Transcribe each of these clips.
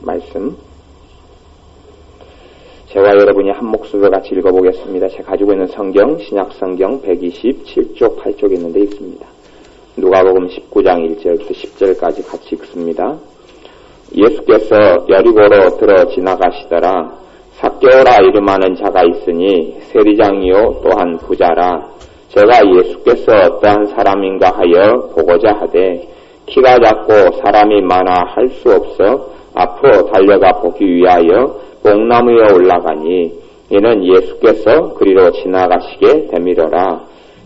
말씀 제가 여러분이 한 목소리로 같이 읽어보겠습니다. 제가 가지고 있는 성경 신약성경 127쪽 8쪽에 있는 데 있습니다. 누가복음 19장 1절부터 10절까지 같이 읽습니다. 예수께서 여리고로 들어 지나가시더라. 삭개오라 이름하는 자가 있으니 세리장이요 또한 부자라. 제가 예수께서 어떠한 사람인가 하여 보고자 하되 키가 작고 사람이 많아 할 수 없어 앞으로 달려가 보기 위하여 뽕나무에 올라가니 이는 예수께서 그리로 지나가시게 되미러라.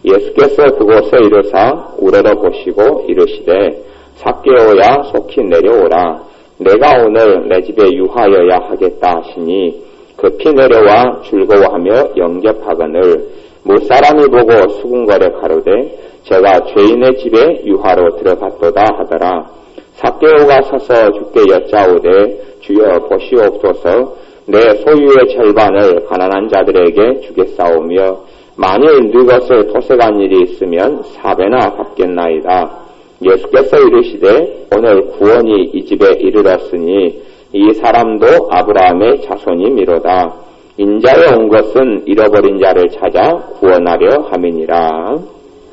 예수께서 그곳에 이르사 우러러 보시고 이르시되 삭개오야 속히 내려오라. 내가 오늘 내 집에 유하여야 하겠다 하시니 급히 내려와 즐거워하며 영접하거늘 무사람이 보고 수군거려 가로되 제가 죄인의 집에 유하로 들어갔도다 하더라. 삭개오가 서서 주께 여짜오되 주여 보시옵소서 내 소유의 절반을 가난한 자들에게 주겠사오며 만일 네 것을 토색한 일이 있으면 4배나 갚겠나이다. 예수께서 이르시되 오늘 구원이 이 집에 이르렀으니 이 사람도 아브라함의 자손이미로다. 인자에 온 것은 잃어버린 자를 찾아 구원하려 함이니라.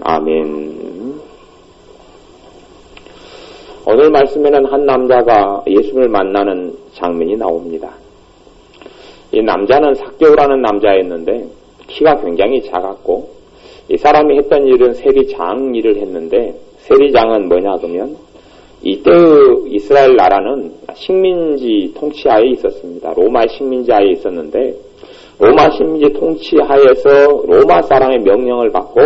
아멘. 오늘 말씀에는 한 남자가 예수를 만나는 장면이 나옵니다. 이 남자는 삭개오라는 남자였는데 키가 굉장히 작았고 이 사람이 했던 일은 세리장 일을 했는데 세리장은 뭐냐 그러면 이때의 이스라엘 나라는 식민지 통치하에 있었습니다. 로마 식민지하에 있었는데 로마 식민지 통치하에서 로마 사람의 명령을 받고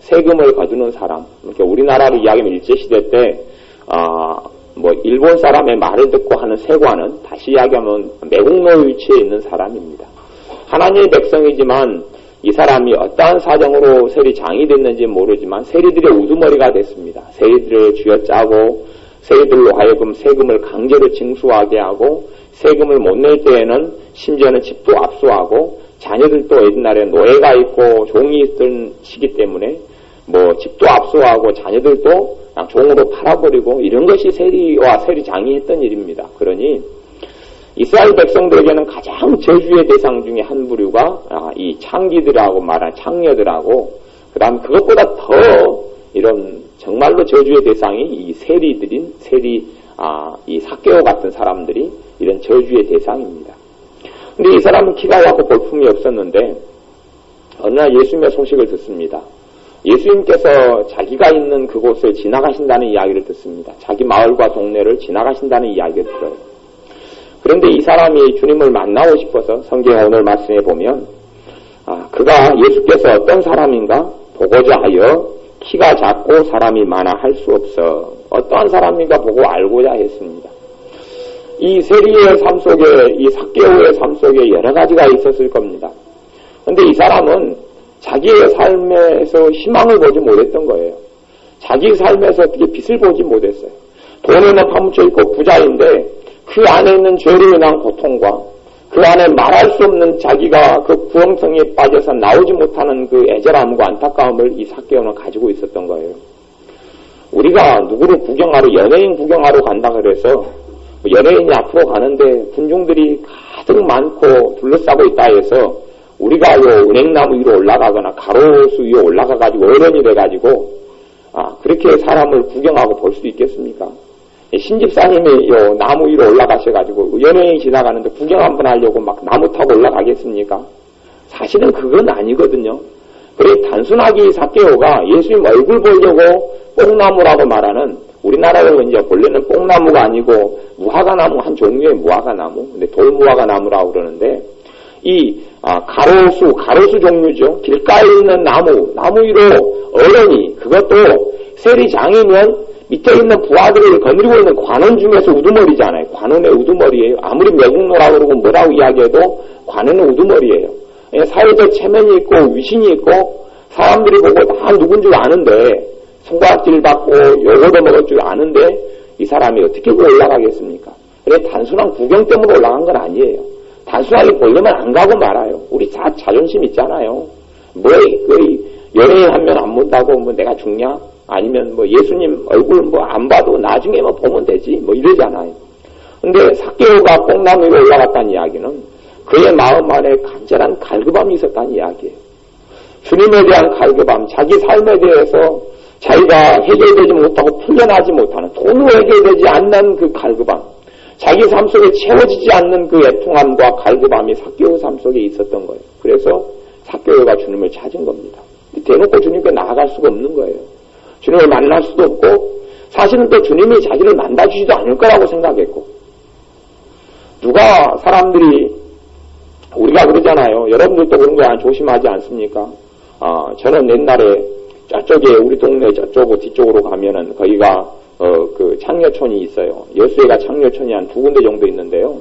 세금을 거두는 사람. 그러니까 우리나라로 이야기하면 일제시대 때 일본 사람의 말을 듣고 하는 세관은 다시 이야기하면 매국노 위치에 있는 사람입니다. 하나님의 백성이지만 이 사람이 어떠한 사정으로 세리장이 됐는지 모르지만 세리들의 우두머리가 됐습니다. 세리들을 쥐어짜고 세리들로 하여금 세금을 강제로 징수하게 하고 세금을 못 낼 때에는 심지어는 집도 압수하고 자녀들도 옛날에 노예가 있고 종이 있던 시기 때문에 집도 압수하고 자녀들도 그냥 종으로 팔아버리고 이런 것이 세리와 세리장이 했던 일입니다. 그러니 이스라엘 백성들에게는 가장 저주의 대상 중에 한 부류가 이 창기들하고 말하는 창녀들하고 그 다음 그것보다 더 이런 정말로 저주의 대상이 이 세리들인 이 삭개오 같은 사람들이 이런 저주의 대상입니다. 근데 이 사람은 키가 작고 볼품이 없었는데 어느 날 예수님의 소식을 듣습니다. 예수님께서 자기가 있는 그곳을 지나가신다는 이야기를 듣습니다. 자기 마을과 동네를 지나가신다는 이야기를 들어요. 그런데 이 사람이 주님을 만나고 싶어서 성경 오늘 말씀에 보면 그가 예수께서 어떤 사람인가 보고자 하여 키가 작고 사람이 많아 할 수 없어 어떠한 사람인가 보고 알고자 했습니다. 이 세리의 삶 속에 이 삭개오의 삶 속에 여러 가지가 있었을 겁니다. 그런데 이 사람은 자기의 삶에서 희망을 보지 못했던 거예요. 자기 삶에서 어떻게 빛을 보지 못했어요. 돈에는 파묻혀 있고 부자인데 그 안에 있는 죄로 인한 고통과 그 안에 말할 수 없는 자기가 그 구렁텅이에 빠져서 나오지 못하는 그 애절함과 안타까움을 이 삭개오는 가지고 있었던 거예요. 우리가 누구를 구경하러 연예인 구경하러 간다 그래서 연예인이 앞으로 가는데 군중들이 가득 많고 둘러싸고 있다 해서 우리가 은행나무 위로 올라가거나 가로수 위에 올라가가지고 어른이 돼가지고 그렇게 사람을 구경하고 볼 수 있겠습니까? 신집사님이 나무 위로 올라가셔가지고 연예인이 지나가는데 구경 한번 하려고 막 나무 타고 올라가겠습니까? 사실은 그건 아니거든요. 그래 단순하게 삭개오가 예수님 얼굴 보려고 뽕나무라고 말하는 우리나라로 이제 본래는 뽕나무가 아니고 무화과나무 한 종류의 무화과나무, 근데 돌무화과나무라고 그러는데 이 가로수 종류죠. 길가에 있는 나무 위로 어른이 그것도 세리장이면 밑에 있는 부하들을 거느리고 있는 관원 중에서 우두머리잖아요. 관원의 우두머리예요. 아무리 매국노라고 그러고 뭐라고 이야기해도 관원의 우두머리예요. 사회적 체면이 있고 위신이 있고 사람들이 보고 다 누군 줄 아는데 손가락질 받고 요거도 먹을 줄 아는데 이 사람이 어떻게 올라가겠습니까? 그래 단순한 구경 때문에 올라간 건 아니에요. 단순하게 보려면 안 가고 말아요. 우리 자존심 있잖아요. 연예인 한 명 안 본다고 내가 죽냐? 아니면 예수님 얼굴 안 봐도 나중에 보면 되지. 이러잖아요. 근데 삭개오가 뽕나무 위로 올라갔다는 이야기는 그의 마음 안에 간절한 갈급함이 있었다는 이야기예요. 주님에 대한 갈급함, 자기 삶에 대해서 자기가 해결되지 못하고 풀려나지 못하는, 돈으로 해결되지 않는 그 갈급함, 자기 삶 속에 채워지지 않는 그 애통함과 갈급함이 삭개오 삶 속에 있었던 거예요. 그래서 삭개오가 주님을 찾은 겁니다. 대놓고 주님께 나아갈 수가 없는 거예요. 주님을 만날 수도 없고, 사실은 또 주님이 자기를 만나주지도 않을 거라고 생각했고, 누가 사람들이, 우리가 그러잖아요. 여러분들도 그런 거 조심하지 않습니까? 저는 옛날에 저쪽에, 우리 동네 저쪽 뒤쪽으로 가면은 거기가 그 창녀촌이 있어요. 여수에가 창녀촌이 한 2군데 정도 있는데요.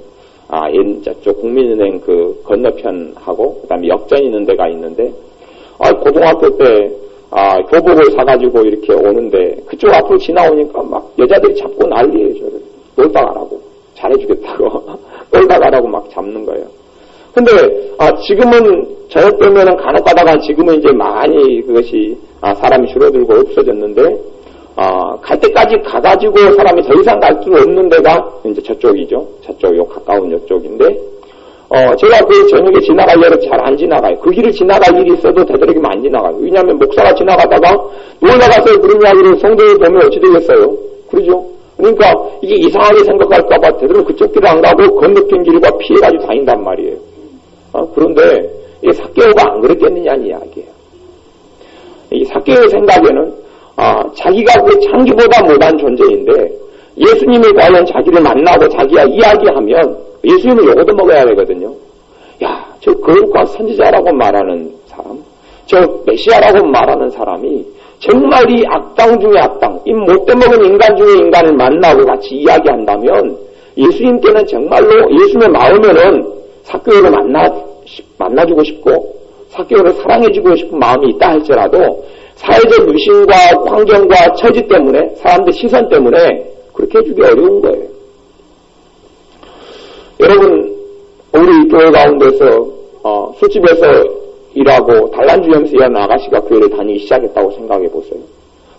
저쪽 국민은행 그 건너편하고 그다음에 역전 있는 데가 있는데, 고등학교 때 교복을 사가지고 이렇게 오는데 그쪽 앞으로 지나오니까 막 여자들이 잡고 난리예요. 저를 놀다 가라고, 잘해주겠다고 놀다 가라고 막 잡는 거예요. 근데 지금은 저녁 때면은 간혹 가다가 지금은 이제 많이 그것이 사람이 줄어들고 없어졌는데, 갈 때까지 가가지고 사람이 더 이상 갈 수 없는 데가 이제 저쪽이죠. 저쪽, 요 가까운 이쪽인데, 제가 그 저녁에 지나가려고 잘 안 지나가요. 그 길을 지나갈 일이 있어도 되도록이면 안 지나가요. 왜냐하면 목사가 지나가다가 놀다 가서 그런 이야기를 성도에 보면 어찌 되겠어요? 그러죠? 그러니까 이게 이상하게 생각할까봐 되도록 그쪽 길을 안 가고 건너편 길과 피해가지고 다닌단 말이에요. 그런데 이 삭개오가 안 그랬겠느냐는 이야기예요. 이 삭개오의 생각에는 자기가 그 창기보다 못한 존재인데 예수님이 과연 자기를 만나고 자기가 이야기하면 예수님은 요거도 먹어야 되거든요. 야, 저 거룩한 선지자라고 말하는 사람, 저 메시아라고 말하는 사람이 정말 이 악당 중에 악당, 이 못돼 먹은 인간 중에 인간을 만나고 같이 이야기한다면 예수님께는 정말로 예수님의 마음에는 삭개오를 만나주고 싶고 삭개오를 사랑해주고 싶은 마음이 있다 할지라도 사회적 유신과 환경과 처지 때문에, 사람들 시선 때문에 그렇게 해주기 어려운 거예요. 여러분, 우리 교회 가운데서 술집에서 일하고 단란주점에서 일하는 아가씨가 교회를 다니기 시작했다고 생각해 보세요.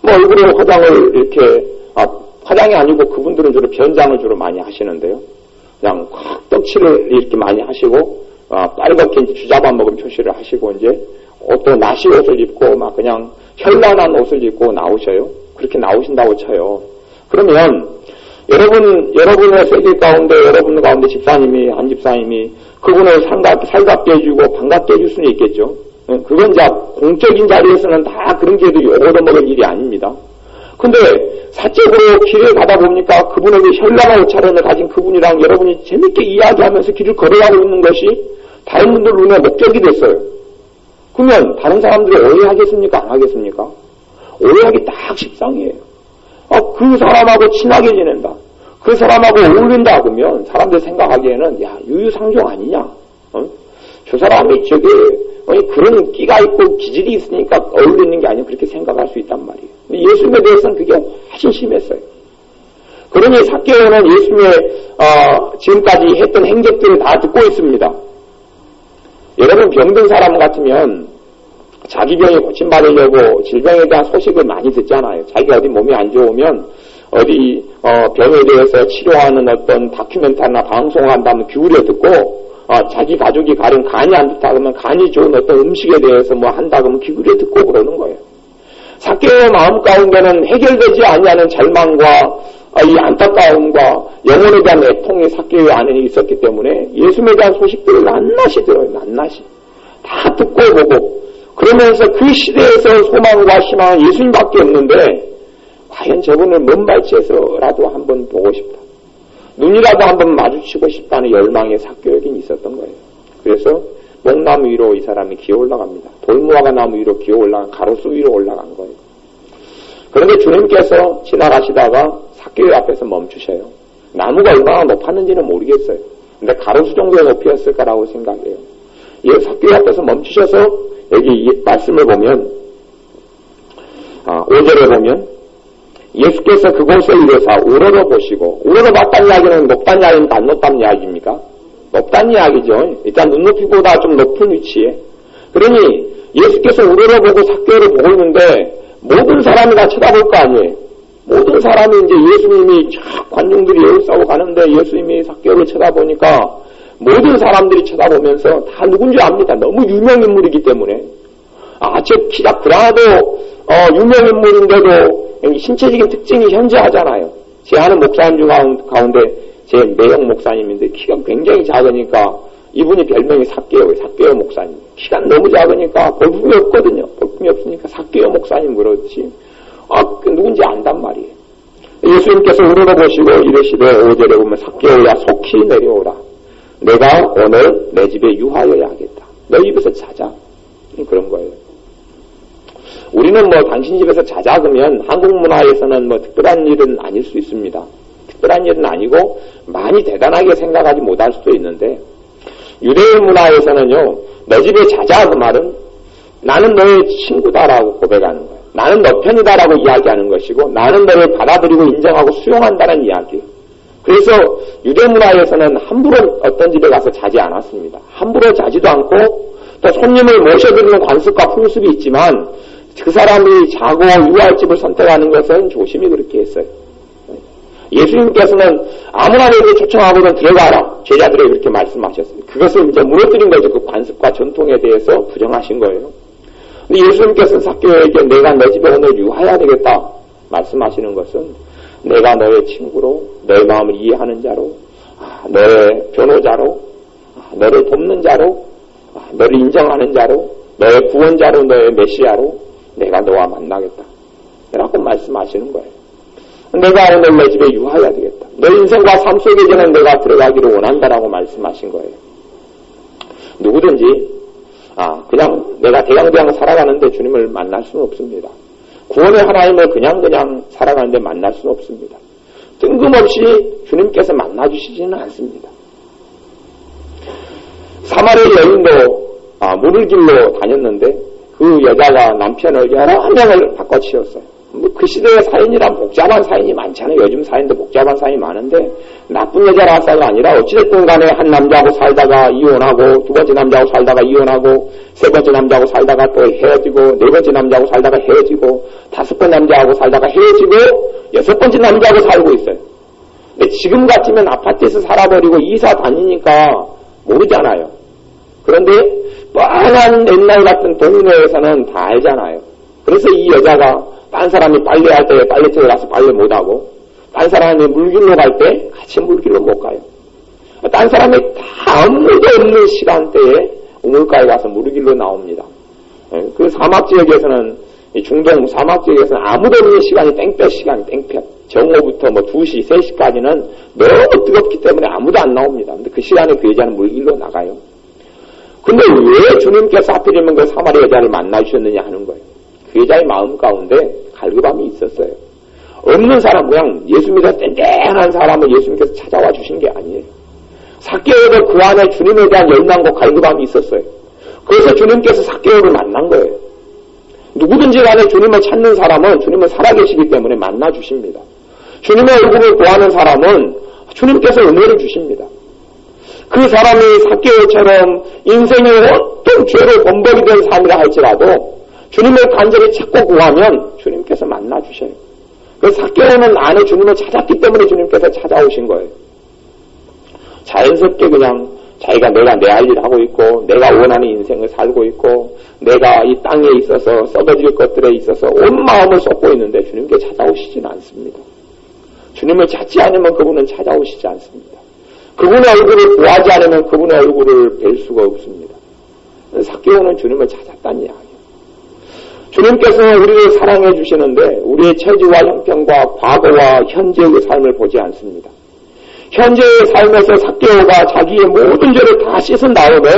뭐 얼굴에 화장을 이렇게, 화장이 아니고 그분들은 주로 변장을 주로 많이 하시는데요. 그냥 확 떡칠을 이렇게 많이 하시고, 빨갛게 이제 주잡아 먹은 표시를 하시고, 이제 또 나시 옷을 입고 막 그냥 현란한 옷을 입고 나오셔요. 그렇게 나오신다고 쳐요. 그러면 여러분의 세계 가운데, 여러분 가운데 집사님이, 한 집사님이 그분을 살갑게 해주고 반갑게 해줄 수는 있겠죠. 그건 이제 공적인 자리에서는 다 그런 기회들이 얻어먹을 일이 아닙니다. 근데 사적으로 길을 가다 보니까 그분에게 현란한 옷차림을 가진 그분이랑 여러분이 재밌게 이야기하면서 길을 걸어가고 있는 것이 다른 분들 눈에 목적이 됐어요. 그러면 다른 사람들이 오해하겠습니까? 안 하겠습니까? 오해하기 딱 십상이에요. 그 사람하고 친하게 지낸다, 그 사람하고 어울린다 그러면 사람들 생각하기에는 야, 유유상종 아니냐? 저 사람이 저게 그런 끼가 있고 기질이 있으니까 어울리는 게 아니고 그렇게 생각할 수 있단 말이에요. 근데 예수님에 대해서는 그게 훨씬 심했어요. 그러니 삭개오는 예수님의 지금까지 했던 행적들을 다 듣고 있습니다. 여러분, 병든 사람 같으면 자기 병이 고침받으려고 질병에 대한 소식을 많이 듣잖아요. 자기가 어디 몸이 안 좋으면 어디 병에 대해서 치료하는 어떤 다큐멘터리나 방송을 한다면 귀울여 듣고, 자기 가족이 가령 간이 안 좋다 그러면 간이 좋은 어떤 음식에 대해서 뭐 한다 그러면 귀울여 듣고 그러는 거예요. 삭개오의 마음 가운데는 해결되지 아니하는 절망과 이 안타까움과 영혼에 대한 애통이 삭개오 안에 있었기 때문에 예수님에 대한 소식들을 낱낱이 들어요. 낱낱이 다 듣고 보고, 그러면서 그 시대에서 소망과 희망은 예수님밖에 없는데 과연 저분을 먼 발치에서라도 한번 보고 싶다, 눈이라도 한번 마주치고 싶다는 열망의 삭개오에겐 있었던 거예요. 그래서 목나무 위로 이 사람이 기어 올라갑니다. 돌무화과 나무 위로 기어 올라간, 가로수 위로 올라간 거예요. 그런데 주님께서 지나가시다가 삭개오 앞에서 멈추셔요. 나무가 얼마나 높았는지는 모르겠어요. 근데 가로수 정도의 높이였을까라고 생각해요. 이 삭개오 앞에서 멈추셔서 여기 말씀을 보면 5절에 보면 예수께서 그곳을 이르사 우러러 보시고, 우러러 봤다는 이야기는 높다는 이야기입니까? 안 높다는 이야기입니까? 높다는 이야기죠. 일단 눈높이보다 좀 높은 위치에. 그러니 예수께서 우러러 보고 삭개오를 보고 있는데 모든 사람이 다 쳐다볼 거 아니에요. 모든 사람이 이제 예수님이 관중들이 에워싸고 가는데 예수님이 삭개오를 쳐다보니까 모든 사람들이 쳐다보면서 다 누군지 압니다. 너무 유명인물이기 때문에. 저 키가 그라도 유명인물인데도 신체적인 특징이 현저하잖아요. 제 아는 목사님 중 가운데 제 매형 목사님인데 키가 굉장히 작으니까 이분이 별명이 삭개오예요. 삭개오 목사님. 키가 너무 작으니까 볼품이 없거든요. 볼품이 없으니까 삭개오 목사님 그렇지. 누군지 안단 말이에요. 예수님께서 우러러보시고 이르시되 5절에 보면 삭개오야 속히 내려오라. 내가 오늘 내 집에 유하여야 하겠다. 너희 집에서 자자. 그런 거예요. 우리는 당신 집에서 자자 그러면 한국 문화에서는 특별한 일은 아닐 수 있습니다. 특별한 일은 아니고 많이 대단하게 생각하지 못할 수도 있는데 유대인 문화에서는요, 너 집에 자자 그 말은 나는 너의 친구다라고 고백하는 거예요. 나는 너 편이다라고 이야기하는 것이고 나는 너를 받아들이고 인정하고 수용한다는 이야기예요. 그래서 유대 문화에서는 함부로 어떤 집에 가서 자지 않았습니다. 함부로 자지도 않고 또 손님을 모셔드리는 관습과 풍습이 있지만 그 사람이 자고 유할 집을 선택하는 것은 조심히 그렇게 했어요. 예수님께서는 아무나 내게 초청하고는 들어가라. 제자들에게 그렇게 말씀하셨어요. 그것을 이제 무너뜨린 거죠. 그 관습과 전통에 대해서 부정하신 거예요. 근데 예수님께서는 삭개오에게 내가 너 집에 오늘 유하여야 되겠다 말씀하시는 것은 내가 너의 친구로 너의 마음을 이해하는 자로 너의 변호자로 너를 돕는 자로 너를 인정하는 자로 너의 구원자로 너의 메시아로 내가 너와 만나겠다 라고 말씀하시는 거예요. 내가 오늘 내 집에 유하여야 되겠다. 너 인생과 삶 속에는 내가 들어가기를 원한다라고 말씀하신 거예요. 누구든지 그냥 내가 대강대강 살아가는데 주님을 만날 수는 없습니다. 구원의 하나님을 그냥 살아가는데 만날 수는 없습니다. 뜬금없이 주님께서 만나주시지는 않습니다. 사마리아 여인도 물을 길러 다녔는데 그 여자가 남편을 여러 명을 바꿔치웠어요. 그 시대의 사인이란 복잡한 사인이 많잖아요. 요즘 사인도 복잡한 사인이 많은데 나쁜 여자라서가 아니라 어찌됐든 간에 한 남자하고 살다가 이혼하고 두 번째 남자하고 살다가 이혼하고 세 번째 남자하고 살다가 또 헤어지고 네 번째 남자하고 살다가 헤어지고 다섯 번째 남자하고 살다가 헤어지고 여섯 번째 남자하고 살고 있어요. 근데 지금 같으면 아파트에서 살아버리고 이사 다니니까 모르잖아요. 그런데 뻔한 옛날 같은 동네에서는 다 알잖아요. 그래서 이 여자가 딴 사람이 빨래할 때 빨래터에 가서 빨래 못하고 딴 사람이 물길로 갈 때 같이 물길로 못 가요. 딴 사람이 다 아무도 없는 시간대에 우물가에 가서 물길로 나옵니다. 그 사막지역에서는 중동 사막지역에서는 아무도 없는 시간이 땡볕 시간이 땡볕 정오부터 2시, 3시까지는 너무 뜨겁기 때문에 아무도 안 나옵니다. 근데 그 시간에 그 여자는 물길로 나가요. 근데 왜 주님께서 하필이면 그 사마리아 여자를 만나주셨느냐 하는 거예요. 그 여자의 마음 가운데 갈급함이 있었어요. 없는 사람, 그냥 예수 믿어 땡땡한 사람을 예수님께서 찾아와 주신 게 아니에요. 삭개오도 그 안에 주님에 대한 열망과 갈급함이 있었어요. 그래서 주님께서 삭개오를 만난 거예요. 누구든지 간에 주님을 찾는 사람은 주님을 살아계시기 때문에 만나 주십니다. 주님의 얼굴을 구하는 사람은 주님께서 은혜를 주십니다. 그 사람이 삭개오처럼 인생의 어떤 죄를 범벅이 된 삶이라 할지라도 주님을 간절히 찾고 구하면 주님께서 만나 주셔요. 그래서 삭개오는 안에 주님을 찾았기 때문에 주님께서 찾아오신 거예요. 자연스럽게 그냥 자기가 내가 내 할 일을 하고 있고 내가 원하는 인생을 살고 있고 내가 이 땅에 있어서 썩어질 것들에 있어서 온 마음을 쏟고 있는데 주님께 찾아오시지는 않습니다. 주님을 찾지 않으면 그분은 찾아오시지 않습니다. 그분의 얼굴을 구하지 않으면 그분의 얼굴을 뵐 수가 없습니다. 삭개오는 주님을 찾았다는 이야기예요. 주님께서는 우리를 사랑해 주시는데 우리의 처지와 형편과 과거와 현재의 삶을 보지 않습니다. 현재의 삶에서 삭개오가 자기의 모든 죄를 다 씻은 다음에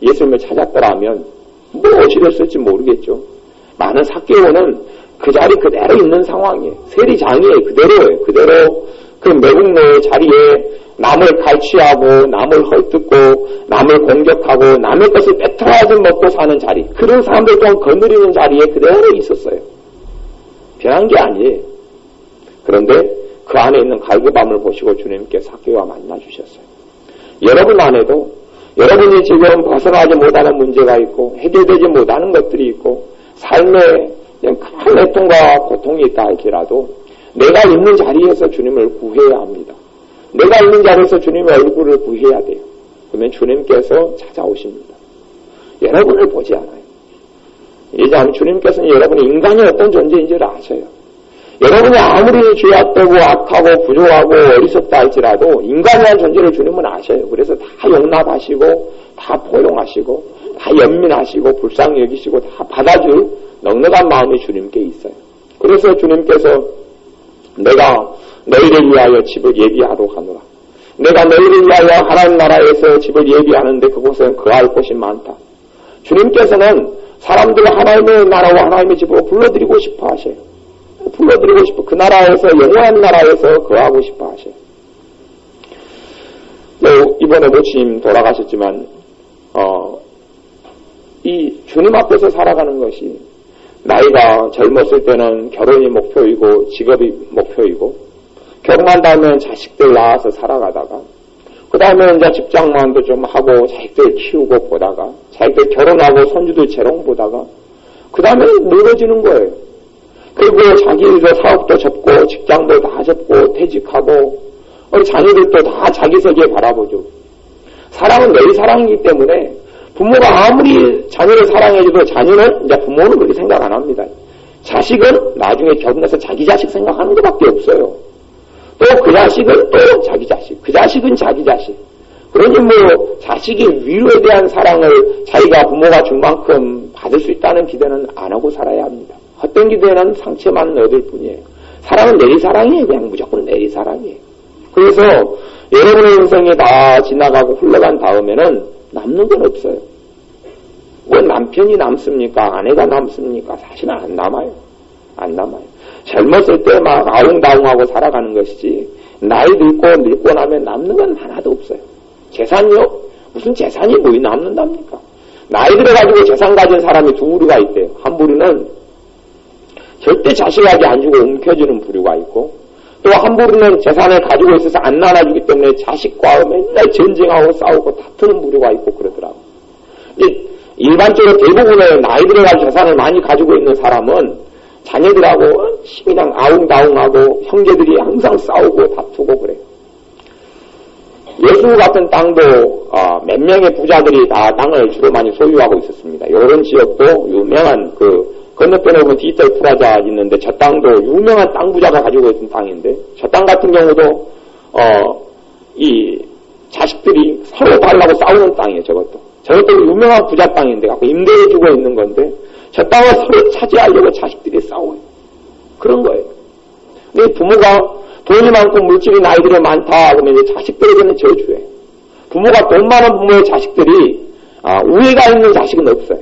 예수님을 찾았더라면 무엇이랬을지 모르겠죠. 많은 삭개오는 그 자리 그대로 있는 상황이에요. 세리장이에요. 그대로예요. 그대로 그 매국노의 자리에 남을 갈취하고 남을 헐뜯고 남을 공격하고 남의 것을 뺏어가서 먹고 사는 자리, 그런 사람들 또한 거느리는 자리에 그대로 있었어요. 변한 게 아니에요. 그런데 그 안에 있는 갈급함을 보시고 주님께 삭개오와 만나주셨어요. 여러분 안에도 여러분이 지금 벗어나지 못하는 문제가 있고 해결되지 못하는 것들이 있고 삶에 큰 애통과 고통이 있다 할지라도 내가 있는 자리에서 주님을 구해야 합니다. 내가 있는 자리에서 주님의 얼굴을 구해야 돼요. 그러면 주님께서 찾아오십니다. 여러분을 보지 않아요. 이제 주님께서는 여러분이 인간이 어떤 존재인지를 아셔요. 여러분이 아무리 죄악되고 악하고 부족하고 어리석다 할지라도 인간이라는 존재를 주님은 아셔요. 그래서 다 용납하시고 다 포용하시고 다 연민하시고 불쌍히 여기시고 다 받아줄 넉넉한 마음이 주님께 있어요. 그래서 주님께서 내가 너희를 위하여 집을 예비하도록 하노라. 내가 너희를 위하여 하나님 나라에서 집을 예비하는데 그곳에는 거할 곳이 많다. 주님께서는 사람들을 하나님의 나라와 하나님의 집으로 불러들이고 싶어 하셔요. 불러들이고 싶어. 그 나라에서 영원한 나라에서 거하고 싶어 하셔요. 이번에 모친님 돌아가셨지만 이 주님 앞에서 살아가는 것이 나이가 젊었을 때는 결혼이 목표이고 직업이 목표이고 결혼한 다음에 자식들 낳아서 살아가다가 그 다음에 이제 직장만도 좀 하고 자식들 키우고 보다가 자식들 결혼하고 손주들 재롱 보다가 그 다음에 늙어지는 거예요. 그리고 자기도 사업도 접고 직장도 다 접고 퇴직하고 우리 자녀들도 다 자기 세계 바라보죠. 사랑은 내 사랑이기 때문에 부모가 아무리 자녀를 사랑해줘도 자녀는 이제 부모는 그렇게 생각 안 합니다. 자식은 나중에 결혼해서 자기 자식 생각하는 것밖에 없어요. 또 그 자식은 또 자기 자식, 그 자식은 자기 자식. 그러니 뭐 자식의 위로에 대한 사랑을 자기가 부모가 준 만큼 받을 수 있다는 기대는 안 하고 살아야 합니다. 헛된 기대는 상처만 얻을 뿐이에요. 사랑은 내리사랑이에요. 그냥 무조건 내리사랑이에요. 그래서 여러분의 인생이 다 지나가고 흘러간 다음에는 남는 건 없어요. 뭐 남편이 남습니까? 아내가 남습니까? 사실은 안 남아요. 안 남아요. 젊었을 때 막 아웅다웅하고 살아가는 것이지 나이 늙고 나면 남는 건 하나도 없어요. 재산이요? 무슨 재산이 뭐 남는답니까? 나이 들어가지고 재산 가진 사람이 두 부류가 있대요. 한 부류는 절대 자식에게 안 주고 움켜주는 부류가 있고 또 한 부류는 재산을 가지고 있어서 안 나눠주기 때문에 자식과 맨날 전쟁하고 싸우고 다투는 부류가 있고 그러더라고요. 일반적으로 대부분의 나이 들어가지고 재산을 많이 가지고 있는 사람은 자녀들하고 그냥 아웅다웅하고 형제들이 항상 싸우고 다투고 그래요. 여수 같은 땅도 몇 명의 부자들이 다 땅을 주로 많이 소유하고 있었습니다. 이런 지역도 유명한 건너편에 보면 디지털 프라자 있는데 저 땅도 유명한 땅 부자가 가지고 있던 땅인데 저 땅 같은 경우도 이 자식들이 서로 달라고 싸우는 땅이에요. 저것도 유명한 부자 땅인데 임대해주고 있는 건데 저 땅을 서로 차지하려고 자식들이 싸워요. 그런 거예요. 근데 부모가 돈이 많고 물질이 나이들이 많다 그러면 이제 자식들에게는 저주예요. 부모가 돈 많은 부모의 자식들이 우애가 있는 자식은 없어요.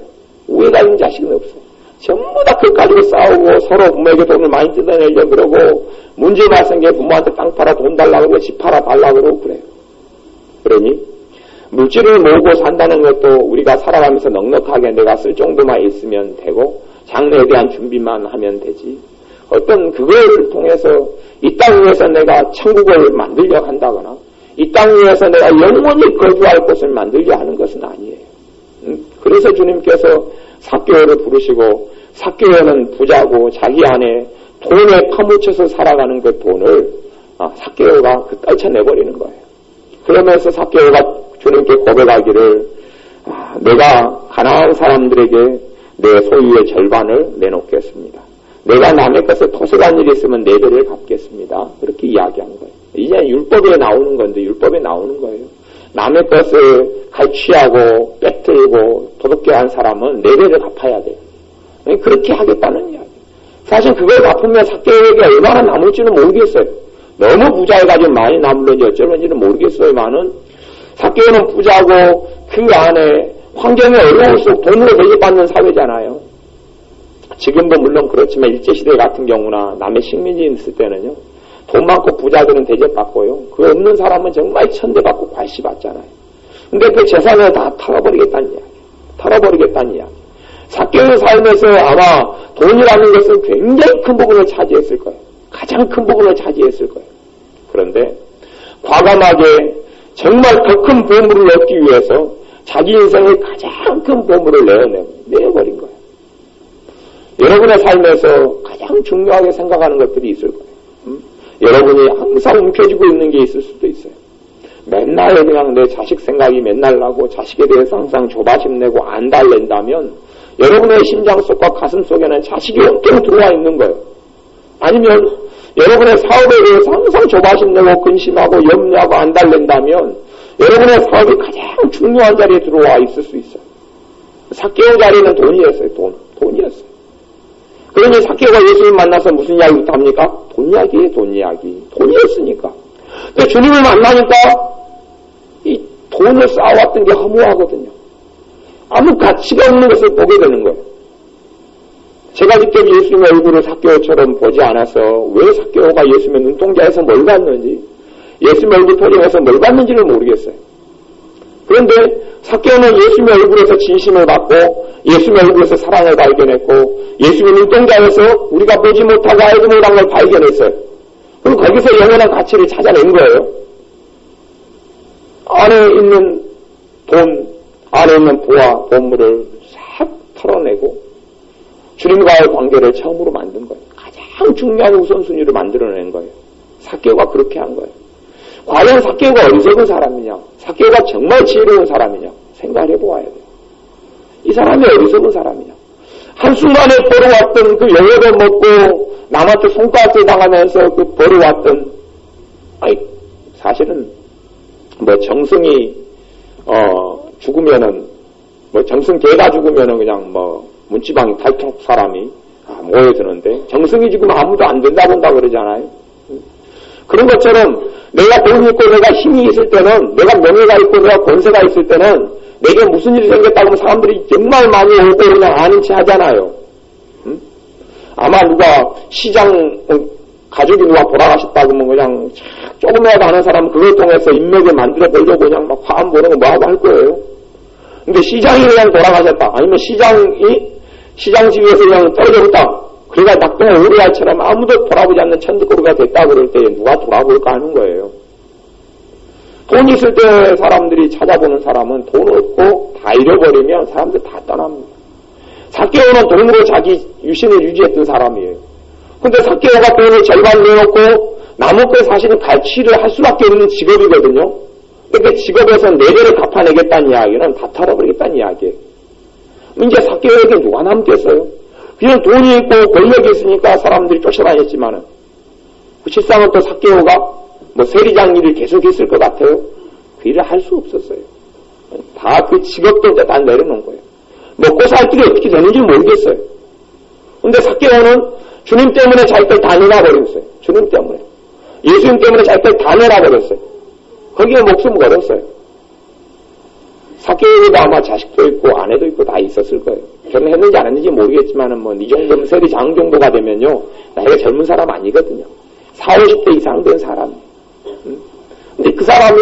우애가 있는 자식은 없어요. 전부 다 그걸 가지고 싸우고 서로 부모에게 돈을 많이 뜯어내려고 그러고 문제 발생해 부모한테 땅 팔아 돈 달라고 그러고 집 팔아 달라고 그러고 그래요. 그러니 물질을 모으고 산다는 것도 우리가 살아가면서 넉넉하게 내가 쓸 정도만 있으면 되고 장래에 대한 준비만 하면 되지. 어떤 그걸 통해서 이 땅 위에서 내가 천국을 만들려 한다거나 이 땅 위에서 내가 영원히 거주할 곳을 만들려 하는 것은 아니에요. 그래서 주님께서 삭개오를 부르시고 삭개오는 부자고 자기 안에 돈에 파묻혀서 살아가는 그 돈을 삭개오가 떨쳐내버리는 거예요. 그러면서 삭개오가 주님께 고백하기를 내가 가난한 사람들에게 내 소유의 절반을 내놓겠습니다. 내가 남의 것을 토색한 일이 있으면 네 배를 갚겠습니다. 그렇게 이야기한 거예요. 이제 율법에 나오는 건데 율법에 나오는 거예요. 남의 것을 갈취하고 빼뜨리고 도둑질 한 사람은 네 배를 갚아야 돼요. 그렇게 하겠다는 이야기. 사실 그걸 갚으면 삭개오에게 얼마나 남을지는 모르겠어요. 너무 부자해가지고 많이 남을는지 어쩔런지는 모르겠어요만은 삭개오는 부자고 그 안에 환경이 어려울수록 돈으로 매입받는 사회잖아요. 지금도 물론 그렇지만 일제시대 같은 경우나 남의 식민지 있을 때는요. 돈 많고 부자들은 대접받고요. 그 없는 사람은 정말 천대받고 괄시받잖아요. 근데 그 재산을 다 털어버리겠다는 이야기. 털어버리겠다는 이야기. 삭개오의 삶에서 아마 돈이라는 것은 굉장히 큰 부분을 차지했을 거예요. 가장 큰 부분을 차지했을 거예요. 그런데 과감하게 정말 더 큰 보물을 얻기 위해서 자기 인생의 가장 큰 보물을 내어버린 거예요. 여러분의 삶에서 가장 중요하게 생각하는 것들이 있을 거예요. 여러분이 항상 움켜쥐고 있는 게 있을 수도 있어요. 맨날 그냥 내 자식 생각이 맨날 나고 자식에 대해서 항상 조바심 내고 안달낸다면 여러분의 심장 속과 가슴 속에는 자식이 온통 들어와 있는 거예요. 아니면 여러분의 사업에 대해서 항상 조바심 내고 근심하고 염려하고 안달낸다면 여러분의 사업이 가장 중요한 자리에 들어와 있을 수 있어요. 삭개오 자리는 돈이었어요. 돈이었어요. 그러니 삭개오가 예수님 만나서 무슨 이야기부터 합니까? 돈 이야기예요. 돈 이야기. 돈이었으니까. 근데 주님을 만나니까 이 돈을 쌓아왔던 게 허무하거든요. 아무 가치가 없는 것을 보게 되는 거예요. 제가 직접 예수님의 얼굴을 삭개오처럼 보지 않아서 왜 삭개오가 예수님의 눈동자에서 뭘 봤는지, 예수님의 얼굴 표정에서 뭘 봤는지를 모르겠어요. 그런데 삭개오는 예수님의 얼굴에서 진심을 받고 예수님의 얼굴에서 사랑을 발견했고 예수님의 눈동자에서 우리가 보지 못하고 알지 못한 걸 발견했어요. 그럼 거기서 영원한 가치를 찾아낸 거예요. 안에 있는 돈, 안에 있는 부와 보물을 싹 털어내고 주님과의 관계를 처음으로 만든 거예요. 가장 중요한 우선순위를 만들어낸 거예요. 삭개오가 그렇게 한 거예요. 과연 삭개오가 어리석은 사람이냐? 삭개오가 정말 지혜로운 사람이냐? 생각을 해보아야 돼요. 이 사람이 어리석은 사람이냐? 한순간에 벌어왔던 그 영예도 먹고 남한테 손가락질 당하면서 그 벌어왔던, 아니, 사실은 뭐 정승이 죽으면은 뭐 정승 개가 죽으면은 그냥 뭐 문지방이 탈탈 사람이 모여드는데 정승이 죽으면 아무도 안 된다 본다 그러잖아요. 그런 것처럼 내가 돈이 있고 내가 힘이 있을 때는, 내가 명예가 있고 내가 권세가 있을 때는 내게 무슨 일이 생겼다고 하면 사람들이 정말 많이 오고 그냥 아는 체 하잖아요. 아마 누가 시장 가족이 누가 돌아가셨다고 하면 그냥 조금이라도 아는 사람은 그걸 통해서 인맥을 만들어 보려고 그냥 막 화음 보는 거 뭐하고 할 거예요. 근데 시장이 그냥 돌아가셨다. 아니면 시장 지위에서 그냥 떨어졌다. 그러니까 낙동의 오리알처럼 아무도 돌아보지 않는 천득고리가 됐다 그럴 때 누가 돌아볼까 하는 거예요. 돈 있을 때 사람들이 찾아보는 사람은 돈 없고 다 잃어버리면 사람들 다 떠납니다. 삭개오는 돈으로 자기 유신을 유지했던 사람이에요. 근데 삭개오가 돈을 절반 내놓고 남은 거 사실은 갈취를 할 수밖에 없는 직업이거든요. 근데 직업에서 4배를 갚아내겠다는 이야기는 다 털어버리겠다는 이야기예요. 이제 삭개오에게 누가 남겠어요? 그냥 돈이 있고 권력이 있으니까 사람들이 쫓아다녔지만은, 실상은 또 삭개오가 뭐 세리장 일을 계속했을 것 같아요. 그 일을 할 수 없었어요. 다 그 직업도 다 내려놓은 거예요. 먹고 살 길이 어떻게 되는지 모르겠어요. 근데 삭개오는 주님 때문에 자기들 다 내놔버렸어요. 주님 때문에. 예수님 때문에 자기들 다 내놔버렸어요. 거기에 목숨 걸었어요. 삭개오에도 아마 자식도 있고 아내도 있고 다 있었을 거예요. 결혼했는지 안 했는지 모르겠지만은 뭐 이 정도면 세리장 정도가 되면요, 나이가 젊은 사람 아니거든요. 40, 50대 이상 된 사람. 근데 그 사람이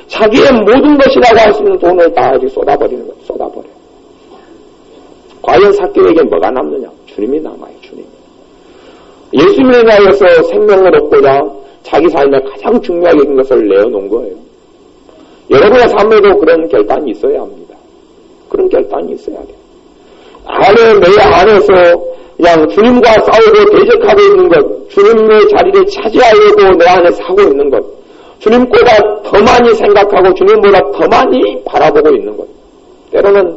자기의 모든 것이라고 할 수 있는 돈을 다 쏟아버리는 거예요. 쏟아버려. 과연 삭개오에게 뭐가 남느냐? 주님이 남아요. 주님. 예수님에 대하여서 생명을 얻고자 자기 삶에 가장 중요하게 된 것을 내어놓은 거예요. 여러분의 삶에도 그런 결단이 있어야 합니다. 그런 결단이 있어야 돼요. 내 안에서 그냥 주님과 싸우고 대적하고 있는 것, 주님의 자리를 차지하려고 내 안에서 하고 있는 것, 주님보다 더 많이 생각하고 주님보다 더 많이 바라보고 있는 것, 때로는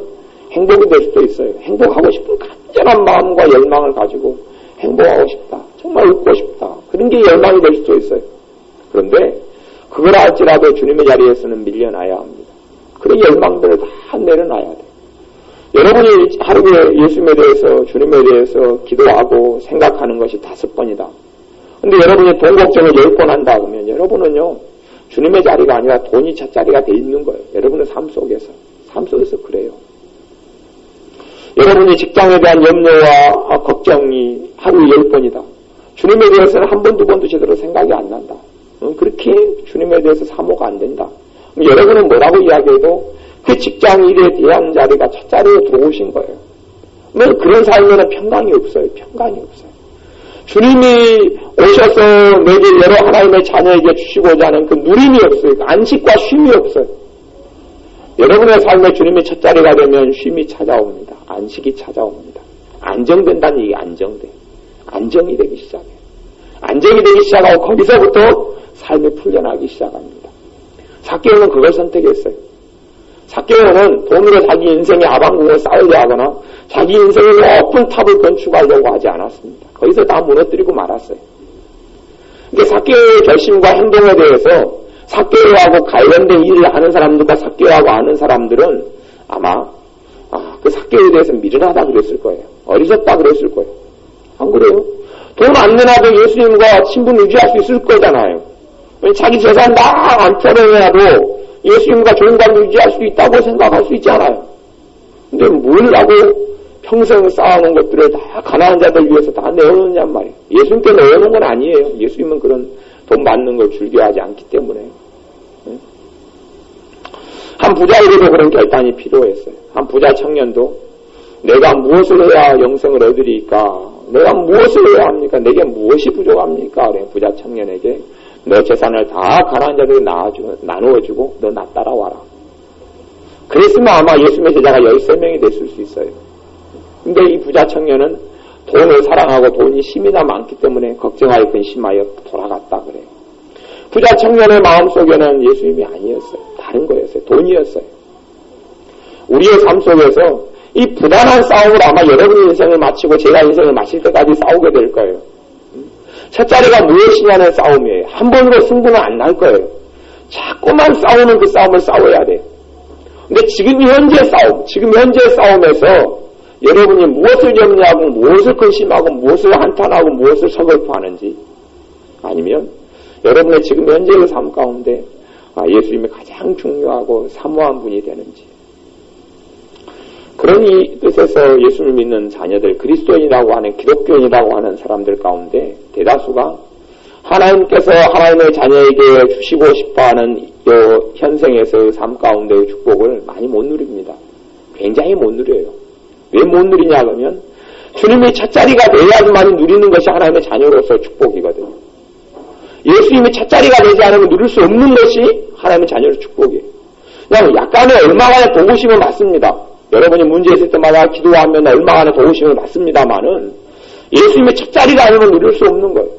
행복이 될 수도 있어요. 행복하고 싶은 간절한 마음과 열망을 가지고 행복하고 싶다, 정말 웃고 싶다, 그런 게 열망이 될 수도 있어요. 그런데 그걸 할지라도 주님의 자리에서는 밀려나야 합니다. 그런 열망들을 다 내려놔야 돼요. 여러분이 하루에 예수님에 대해서, 주님에 대해서 기도하고 생각하는 것이 5번이다. 근데 여러분이 돈 걱정을 10번 한다 그러면 여러분은요, 주님의 자리가 아니라 돈이 첫 자리가 돼 있는 거예요. 여러분의 삶 속에서 그래요. 여러분이 직장에 대한 염려와 걱정이 하루에 10번이다. 주님에 대해서는 1번, 2번도 제대로 생각이 안 난다. 그렇게 주님에 대해서 사모가 안 된다. 여러분은 뭐라고 이야기해도 그 직장 일에 대한 자리가 첫 자리에 들어오신 거예요. 그런 삶에는 평강이 없어요. 평강이 없어요. 주님이 오셔서 내게 여러 하나님의 자녀에게 주시고자 하는 그 누림이 없어요. 그 안식과 쉼이 없어요. 여러분의 삶에 주님이 첫 자리가 되면 쉼이 찾아옵니다. 안식이 찾아옵니다. 안정된다는 얘기, 안정돼. 안정이 되기 시작해요. 안정이 되기 시작하고 거기서부터 삶이 풀려나기 시작합니다. 삭개오는 그걸 선택했어요. 삭개오는 돈으로 자기 인생의 아방궁을 쌓으려 하거나 자기 인생의 높은 탑을 건축하려고 하지 않았습니다. 거기서 다 무너뜨리고 말았어요. 근데 삭개오의 결심과 행동에 대해서 삭개오하고 관련된 일을 하는 사람들과 삭개오하고 아는 사람들은 아마 그 삭개오에 대해서 미련하다 그랬을 거예요. 어리석다 그랬을 거예요. 안 그래요? 돈 안 내놔도 예수님과 친분 유지할 수 있을 거잖아요. 자기 재산 다 안 털어내놔도 예수님과 좋은 관계 유지할 수 있다고 생각할 수 있잖아요. 근데 뭘 하고 평생 쌓아놓은 것들을 다 가난한 자들 위해서 다 내어놓느냔 말이에요. 예수님께 내어놓은 건 아니에요. 예수님은 그런 돈 받는 걸 즐겨하지 않기 때문에. 한 부자에게도 그런 결단이 필요했어요. 한 부자 청년도 내가 무엇을 해야 영생을 얻으리까? 내가 무엇을 해야 합니까? 내게 무엇이 부족합니까? 그래 부자 청년에게 너 재산을 다 가난한 자들에게 나누어주고 너 나 따라와라. 그랬으면 아마 예수님의 제자가 13명이 됐을 수 있어요. 근데 이 부자 청년은 돈을 사랑하고 돈이 힘이나 많기 때문에 걱정하여 근심하여 돌아갔다 그래요. 부자 청년의 마음속에는 예수님이 아니었어요. 다른 거였어요. 돈이었어요. 우리의 삶 속에서 이 부단한 싸움을 아마 여러분의 인생을 마치고 제가 인생을 마칠 때까지 싸우게 될 거예요. 첫 자리가 무엇이냐는 싸움이에요. 한 번으로 승부는 안 날 거예요. 자꾸만 싸우는 그 싸움을 싸워야 돼요. 근데 지금 현재 싸움에서 여러분이 무엇을 염려하고 무엇을 근심하고 무엇을 한탄하고 무엇을 서글퍼하는지 아니면 여러분의 지금 현재의 삶 가운데 예수님이 가장 중요하고 사모한 분이 되는지 그런 이 뜻에서 예수를 믿는 자녀들 그리스도인이라고 하는 기독교인이라고 하는 사람들 가운데 대다수가 하나님께서 하나님의 자녀에게 주시고 싶어하는 이 현생에서의 삶 가운데의 축복을 많이 못 누립니다. 굉장히 못 누려요. 왜 못 누리냐 그러면 주님이 첫자리가 돼야지만 누리는 것이 하나님의 자녀로서 축복이거든요. 예수님이 첫자리가 되지 않으면 누릴 수 없는 것이 하나님의 자녀의 축복이에요. 그냥 약간의 얼마간의 도구심은 맞습니다. 여러분이 문제 있을 때마다 기도하면 얼마간의 도구심은 맞습니다만은 예수님의 첫자리가 아니면 누릴 수 없는 거예요.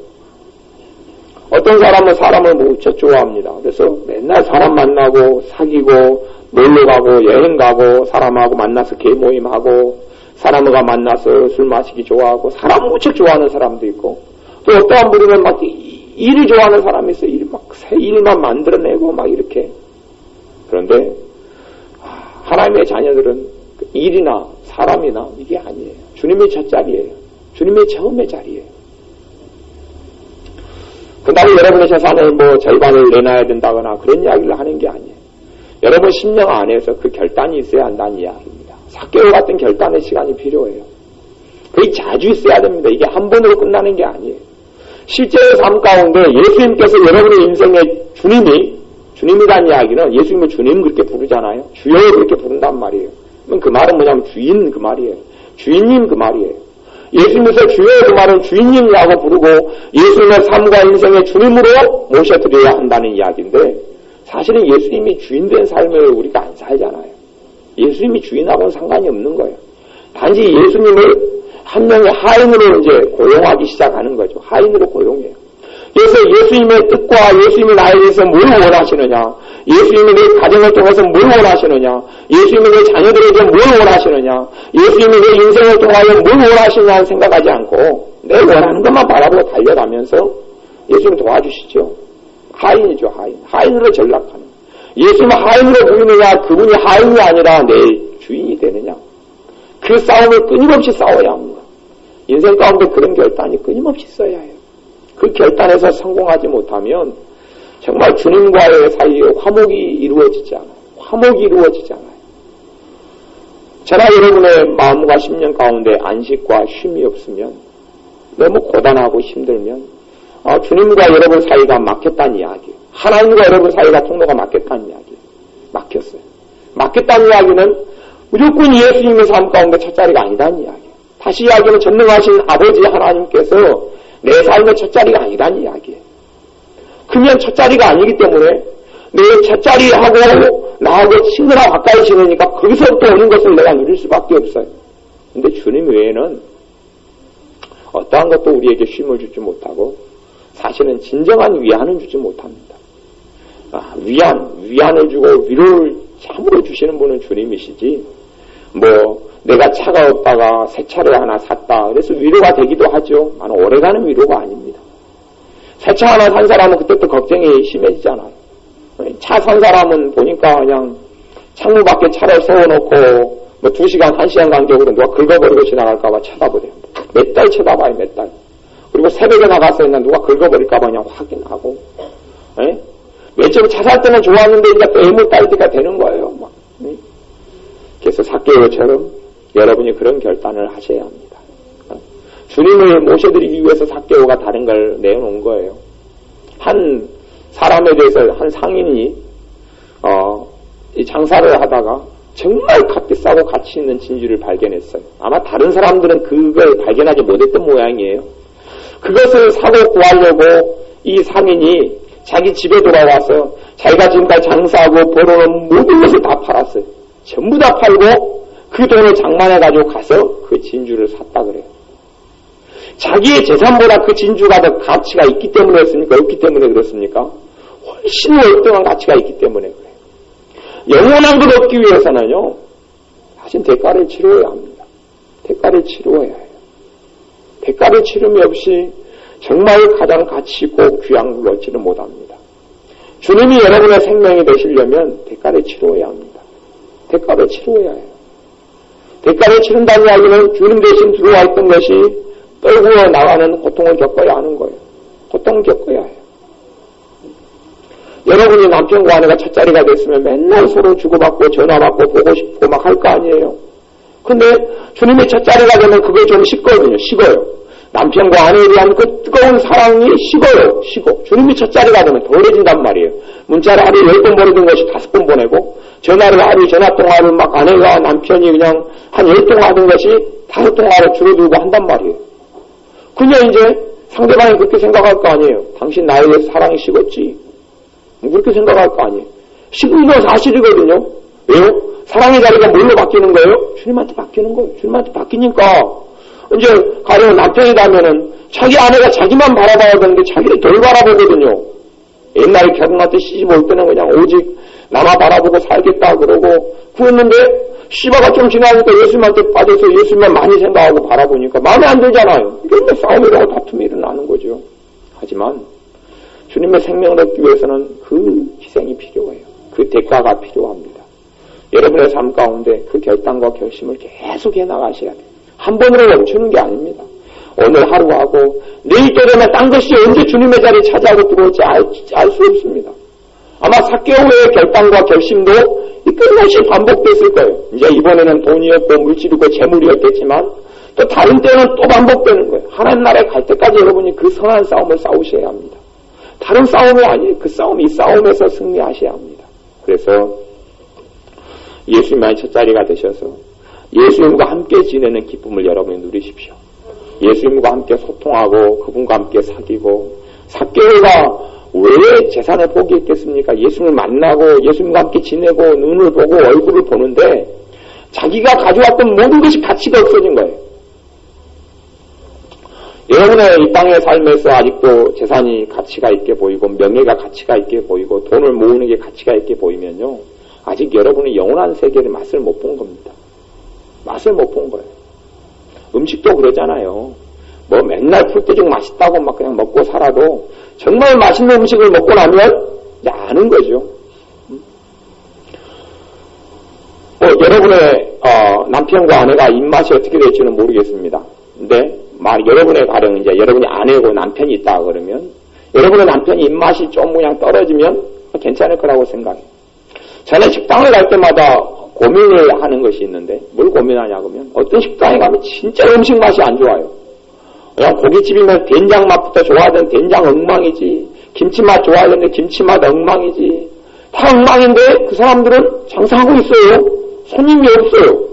어떤 사람은 사람을 무척 좋아합니다. 그래서 맨날 사람 만나고 사귀고 놀러가고 여행가고 사람하고 만나서 개모임하고 사람과 만나서 술 마시기 좋아하고 사람 무척 좋아하는 사람도 있고 또 어떠한 분이면 막 일을 좋아하는 사람이 있어요. 새 일만 만들어내고 막 이렇게. 그런데 하나님의 자녀들은 일이나 사람이나 이게 아니에요. 주님의 첫 자리예요. 주님의 처음의 자리예요. 그다음에 여러분의 재산을 절반을 내놔야 된다거나 그런 이야기를 하는 게 아니에요. 여러분 심령 안에서 그 결단이 있어야 한다는 이야기입니다. 삭개오 같은 결단의 시간이 필요해요. 그게 자주 있어야 됩니다. 이게 한 번으로 끝나는 게 아니에요. 실제의 삶 가운데 예수님께서 여러분의 인생의 주님이라는 이야기는 예수님을 주님 그렇게 부르잖아요. 주여 그렇게 부른단 말이에요. 그럼 그 말은 뭐냐면 주인 그 말이에요. 주인님 그 말이에요. 예수님께서 주여 그 말은 주인님이라고 부르고 예수님의 삶과 인생의 주님으로 모셔드려야 한다는 이야기인데 사실은 예수님이 주인된 삶을 우리가 안 살잖아요. 예수님이 주인하고는 상관이 없는 거예요. 단지 예수님을 한 명의 하인으로 이제 고용하기 시작하는 거죠. 하인으로 고용해요. 그래서 예수님의 뜻과 예수님이 나에 대해서 뭘 원하시느냐, 예수님이 내 가정을 통해서 뭘 원하시느냐, 예수님이 내 자녀들에게 뭘 원하시느냐, 예수님이 내 인생을 통하여 뭘 원하시느냐 생각하지 않고 내 원하는 것만 바라보고 달려가면서 예수님 도와주시죠. 하인이죠, 하인. 하인으로 전락하는. 예수님을 하인으로 부르느냐, 그분이 하인이 아니라 내 주인이 되느냐. 그 싸움을 끊임없이 싸워야 합니다. 인생 가운데 그런 결단이 끊임없이 있어야 해요. 그 결단에서 성공하지 못하면 정말 주님과의 사이에 화목이 이루어지지 않아요. 화목이 이루어지지 않아요. 저나 여러분의 마음과 심령 가운데 안식과 쉼이 없으면 너무 고단하고 힘들면 주님과 여러분 사이가 막혔다는 이야기예요. 하나님과 여러분 사이가 통로가 막혔다는 이야기예요. 막혔어요. 막혔다는 이야기는 무조건 예수님의 삶 가운데 첫 자리가 아니다는 이야기예요. 다시 이야기하면 전능하신 아버지 하나님께서 내 삶의 첫 자리가 아니다는 이야기예요. 그러면 첫 자리가 아니기 때문에 내 첫 자리하고 나하고 친구나 가까이 지내니까 거기서부터 오는 것을 내가 누릴 수밖에 없어요. 근데 주님 외에는 어떠한 것도 우리에게 쉼을 주지 못하고 사실은 진정한 위안은 주지 못합니다. 위안을 주고 위로를 참으로 주시는 분은 주님이시지, 내가 차가 없다가 새 차를 하나 샀다, 그래서 위로가 되기도 하죠. 오래가는 위로가 아닙니다. 새 차 하나 산 사람은 그때부터 걱정이 심해지잖아요. 차 산 사람은 보니까 그냥 창문 밖에 차를 세워놓고 2시간, 1시간 간격으로 누가 긁어버리고 지나갈까봐 쳐다보대요. 몇 달 쳐다봐요, 몇 달. 그리고 새벽에 나가서 그냥 누가 긁어버릴까봐 그냥 확인하고. 며칠 차 살 때는 좋았는데 이제 또 애물 딸 때가 되는 거예요. 그래서 삭개오처럼 여러분이 그런 결단을 하셔야 합니다. 주님을 모셔드리기 위해서 삭개오가 다른 걸 내어놓은 거예요. 한 사람에 대해서 한 상인이 이 장사를 하다가 정말 값비싸고 가치 있는 진주를 발견했어요. 아마 다른 사람들은 그걸 발견하지 못했던 모양이에요. 그것을 사고 구하려고 이 상인이 자기 집에 돌아와서 자기가 지금까지 장사하고 벌어놓은 모든 것을 다 팔았어요. 전부 다 팔고 그 돈을 장만해가지고 가서 그 진주를 샀다 그래요. 자기의 재산보다 그 진주가 더 가치가 있기 때문에 했습니까? 없기 때문에 그렇습니까? 훨씬 월등한 가치가 있기 때문에 그래요. 영원한 걸 얻기 위해서는요, 사실 대가를 치러야 합니다. 대가를 치러야 해요. 대가를 치름이 없이 정말 가장 가치 있고 귀한 걸 얻지는 못합니다. 주님이 여러분의 생명이 되시려면 대가를 치러야 합니다. 대가를 치러야 해요. 대가를 치른다는 이야기는 주님 대신 들어와 있던 것이 떨구어 나가는 고통을 겪어야 하는 거예요. 고통을 겪어야 해요. 여러분이 남편과 아내가 첫자리가 됐으면 맨날 서로 주고받고 전화받고 보고 싶고 막 할 거 아니에요. 근데 주님의 첫자리가 되면 그게 좀 식거든요. 식어요. 남편과 아내에 대한 그 뜨거운 사랑이 식어. 주님이 첫자리가 되면 덜해진단 말이에요. 문자를 하루에 10번 보내던 것이 5번 보내고, 전화를 하루에 전화통화를 막 아내가 남편이 그냥 한 10통화 하던 것이 5통화로 줄어들고 한단 말이에요. 그냥 이제 상대방이 그렇게 생각할 거 아니에요. 당신 나에 대해서 사랑이 식었지. 그렇게 생각할 거 아니에요. 식은 건 사실이거든요. 왜요? 사랑의 자리가 뭘로 바뀌는 거예요? 주님한테 바뀌는 거예요. 주님한테 바뀌니까 이제 가령 남편이라면은 자기 아내가 자기만 바라봐야 되는데 자기를 덜 바라보거든요. 옛날에 결혼할 때 시집 올 때는 그냥 오직 나만 바라보고 살겠다 그러고 그랬는데 시바가 좀 지나니까 예수님한테 빠져서 예수님만 많이 생각하고 바라보니까 마음에 안 들잖아요. 그러면 싸움이라고 다툼이 일어나는 거죠. 하지만 주님의 생명을 얻기 위해서는 그 희생이 필요해요. 그 대가가 필요합니다. 여러분의 삶 가운데 그 결단과 결심을 계속 해나가셔야 돼요. 한 번으로 멈추는 게 아닙니다. 오늘 하루 하고 내일 또 되면 딴 것이 언제 주님의 자리에 차지하고 들어올지 알 수 없습니다. 아마 삭개오의 결단과 결심도 끊임없이 반복됐을 거예요. 이제 이번에는 돈이었고 물질이고 재물이었겠지만 또 다른 때는 또 반복되는 거예요. 하나님 나라에 갈 때까지 여러분이 그 선한 싸움을 싸우셔야 합니다. 다른 싸움이 아니에요. 그 싸움, 이 싸움에서 승리하셔야 합니다. 그래서 예수님만의 첫자리가 되셔서 예수님과 함께 지내는 기쁨을 여러분이 누리십시오. 예수님과 함께 소통하고 그분과 함께 사귀고, 삭개오가 왜 재산을 포기했겠습니까? 예수님을 만나고 예수님과 함께 지내고 눈을 보고 얼굴을 보는데 자기가 가져왔던 모든 것이 가치가 없어진 거예요. 여러분의 이 땅의 삶에서 아직도 재산이 가치가 있게 보이고 명예가 가치가 있게 보이고 돈을 모으는 게 가치가 있게 보이면요, 아직 여러분이 영원한 세계의 맛을 못 본 겁니다. 맛을 못 본 거예요. 음식도 그러잖아요. 뭐 맨날 풀떼죽 맛있다고 막 그냥 먹고 살아도 정말 맛있는 음식을 먹고 나면 이제 아는 거죠. 여러분의 남편과 아내가 입맛이 어떻게 될지는 모르겠습니다. 근데 여러분의 가령 이제 여러분이 아내고 남편이 있다 그러면 여러분의 남편이 입맛이 좀 그냥 떨어지면 괜찮을 거라고 생각해요. 저는 식당을 갈 때마다 고민을 하는 것이 있는데 뭘 고민하냐 그러면 어떤 식당에 가면 진짜 음식 맛이 안 좋아요. 그냥 고깃집이면 된장 맛부터 좋아하던 된장 엉망이지, 김치 맛 좋아하는데 김치 맛 엉망이지, 다 엉망인데 그 사람들은 장사하고 있어요. 손님이 없어요.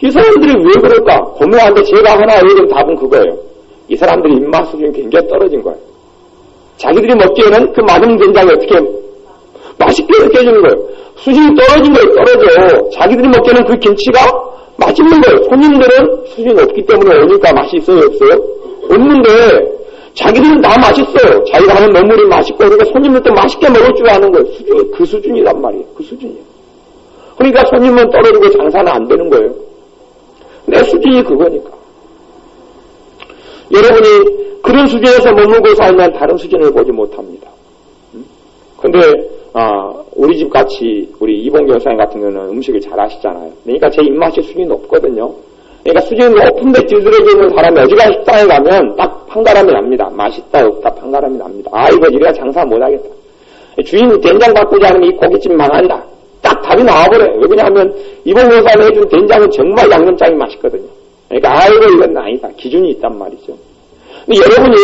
이 사람들이 왜 그럴까 고민하는데 제가 하나 얻은 답은 그거예요. 이 사람들이 입맛 수준이 굉장히 떨어진 거예요. 자기들이 먹기에는 그 맛없는 된장이 어떻게 맛있게 이렇게 해주는 거예요. 수준이 떨어진 거예요. 떨어져. 자기들이 먹기에는 그 김치가 맛있는 거예요. 손님들은 수준이 없기 때문에 오니까 맛이 있어요? 없어요? 없는데 자기들은 다 맛있어요. 자기가 하는 먹물이 맛있고, 그러니까 손님들도 맛있게 먹을 줄 아는 거예요. 그 수준이란 말이에요. 그 수준이에요. 그러니까 손님은 떨어지고 장사는 안 되는 거예요. 내 수준이 그거니까. 여러분이 그런 수준에서 머물고 살면 다른 수준을 보지 못합니다. 근데, 우리 집 같이, 우리 이봉 교사님 같은 경우는 음식을 잘 하시잖아요. 그러니까 제 입맛이 수준이 높거든요. 그러니까 수준이 높은데 찌들어지는 사람이 어지간한 식당에 가면 딱 판가름이 납니다. 맛있다, 없다, 판가름이 납니다. 이거 이래야 장사 못하겠다. 주인이 된장 바꾸지 않으면 이 고깃집 망한다. 딱 답이 나와버려요. 왜 그러냐면 이봉 교사님 해준 된장은 정말 양념장이 맛있거든요. 그러니까 이건 아니다. 기준이 있단 말이죠. 근데 여러분이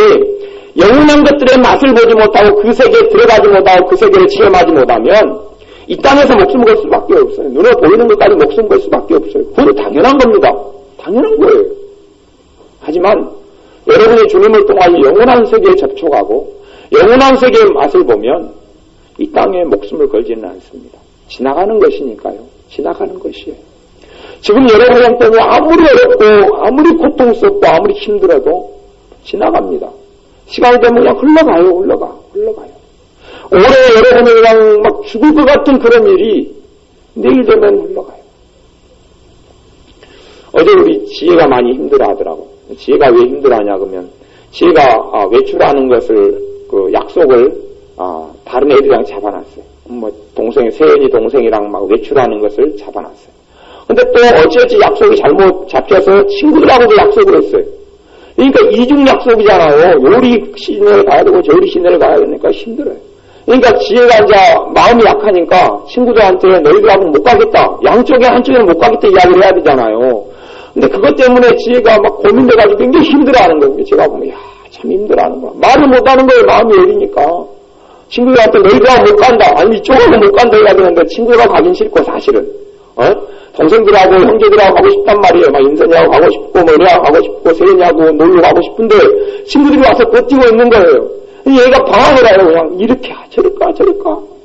영원한 것들의 맛을 보지 못하고 그 세계에 들어가지 못하고 그 세계를 체험하지 못하면 이 땅에서 목숨을 걸 수밖에 없어요. 눈에 보이는 것까지 목숨을 걸 수밖에 없어요. 그건 당연한 겁니다. 당연한 거예요. 하지만 여러분이 주님을 통하여 영원한 세계에 접촉하고 영원한 세계의 맛을 보면 이 땅에 목숨을 걸지는 않습니다. 지나가는 것이니까요. 지나가는 것이에요. 지금 여러분 형편이 아무리 어렵고 아무리 고통스럽고 아무리 힘들어도 지나갑니다. 시간이 되면 그냥 흘러가요. 올해 여러분이 그냥 막 죽을 것 같은 그런 일이 내일 되면 흘러가요. 어제 우리 지혜가 많이 힘들어 하더라고. 지혜가 왜 힘들어 하냐 그러면 지혜가 외출하는 것을 그 약속을 다른 애들이랑 잡아놨어요. 동생 세연이 동생이랑 막 외출하는 것을 잡아놨어요. 근데 또 어찌어찌 약속이 잘못 잡혀서 친구들하고도 약속을 했어요. 그러니까 이중 약속이잖아요. 요리 시내를 가야 되고 저리 시내를 가야 되니까 힘들어요. 그러니까 지혜가 이제 마음이 약하니까 친구들한테 너희들하고 못 가겠다. 양쪽에 한쪽에는 못 가겠다 이야기를 해야 되잖아요. 근데 그것 때문에 지혜가 막 고민돼가지고 굉장히 힘들어하는 거예요. 제가 보면 참 힘들어하는구나. 말을 못하는 거예요. 마음이 어리니까. 친구들한테 너희들하고 못 간다. 아니 이쪽으로 못 간다 해야 되는데 친구가 가긴 싫고 사실은. 동생들하고 형제들하고 가고 싶단 말이에요. 막 인선이하고 가고 싶고 머리하고 가고 싶고 세연이하고 놀러 가고 싶은데 친구들이 와서 버티고 있는 거예요. 얘가 방황을 해요. 그냥 이렇게 저럴까.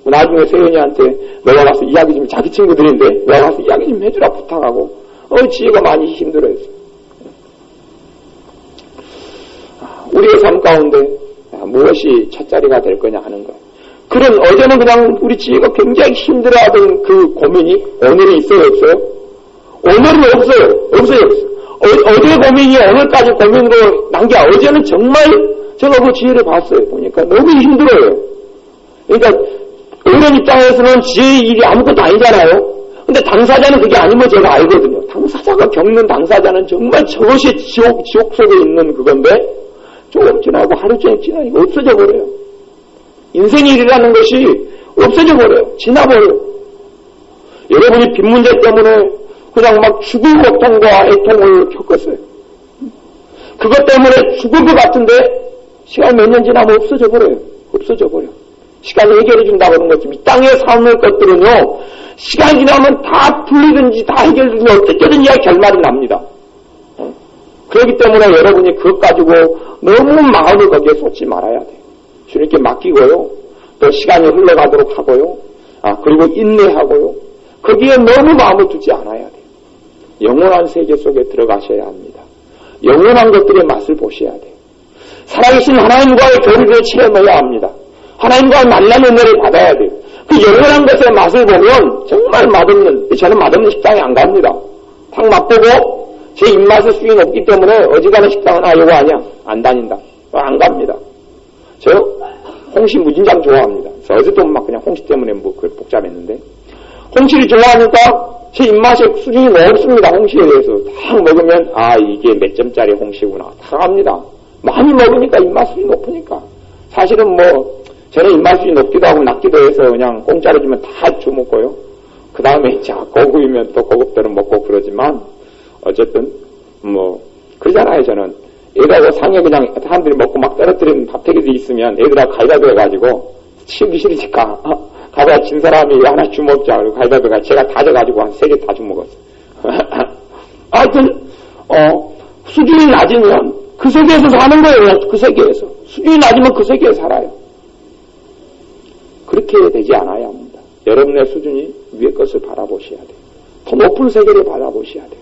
나중에 세연이한테 너가 가서 이야기 좀 자기 친구들인데 너가 가서 이야기 좀 해주라 부탁하고 지혜가 많이 힘들어했어요. 우리의 삶 가운데 무엇이 첫자리가 될 거냐 하는 거예요. 그런 어제는 그냥 우리 지혜가 굉장히 힘들어하던 그 고민이 오늘이 있어요, 없어요? 오늘은 없어요. 어제 고민이 오늘까지 고민으로 남겨. 어제는 정말 제가 그 지혜를 봤어요. 보니까 너무 힘들어요. 그러니까 어른 입장에서는 지혜의 일이 아무것도 아니잖아요. 근데 당사자는 그게 아닌 거 제가 알거든요. 당사자가 겪는 당사자는 정말 저것이 지옥 속에 있는 그건데 조금 지나고 하루 종일 지나니까 없어져 버려요. 인생의 일이라는 것이 없어져 버려요. 지나버려요. 여러분이 빚 문제 때문에 그냥 막 죽을 고통과 애통을 겪었어요. 그것 때문에 죽을 것 같은데 시간 몇 년 지나면 없어져 버려요. 시간이 해결해 준다고 하는 것처럼 이 땅에 사는 것들은요. 시간이 지나면 다 풀리든지 다 해결되든지 어떻게든지 결말이 납니다. 그렇기 때문에 여러분이 그것 가지고 너무 마음을 거기에 쏟지 말아야 돼요. 주님께 맡기고요. 또 시간이 흘러가도록 하고요. 그리고 인내하고요. 거기에 너무 마음을 두지 않아야 돼요. 영원한 세계 속에 들어가셔야 합니다. 영원한 것들의 맛을 보셔야 돼요. 살아계신 하나님과의 교류를 체험해야 합니다. 하나님과의 만남의 은혜를 받아야 돼요. 그 영원한 것의 맛을 보면 정말 맛없는, 저는 맛없는 식당에 안 갑니다. 탁 맛보고 제 입맛에 수준이 높기 때문에 어지간한 식당은 요거 아니야. 안 다닌다. 안 갑니다. 저 홍시 무진장 좋아합니다. 어제도 막 그냥 홍시 때문에 그걸 복잡했는데 홍시를 좋아하니까 제 입맛에 수준이 높습니다. 홍시에 대해서 딱 먹으면 이게 몇 점짜리 홍시구나. 다 압니다. 많이 먹으니까 입맛 수준이 높으니까. 사실은 저는 입맛 수준이 높기도 하고 낮기도 해서 그냥 공짜로 주면 다 주먹고요. 그 다음에 고급이면 또 고급대로 먹고 그러지만 어쨌든 그러잖아요. 저는 애들하고 상에 그냥 사람들이 먹고 막 떨어뜨리는 밥태기들이 있으면 애들하고 가위바위보 해가지고 치우기 싫으니까 가다가 진 사람이 하나 주먹자. 그리고 가위바위보가 제가 다 져가지고 한 3개 다 주먹었어요. 하여튼 수준이 낮으면 그 세계에서 사는 거예요. 그 세계에서. 수준이 낮으면 그 세계에 살아요. 그렇게 되지 않아야 합니다. 여러분의 수준이 위의 것을 바라보셔야 돼요. 더 높은 세계를 바라보셔야 돼요.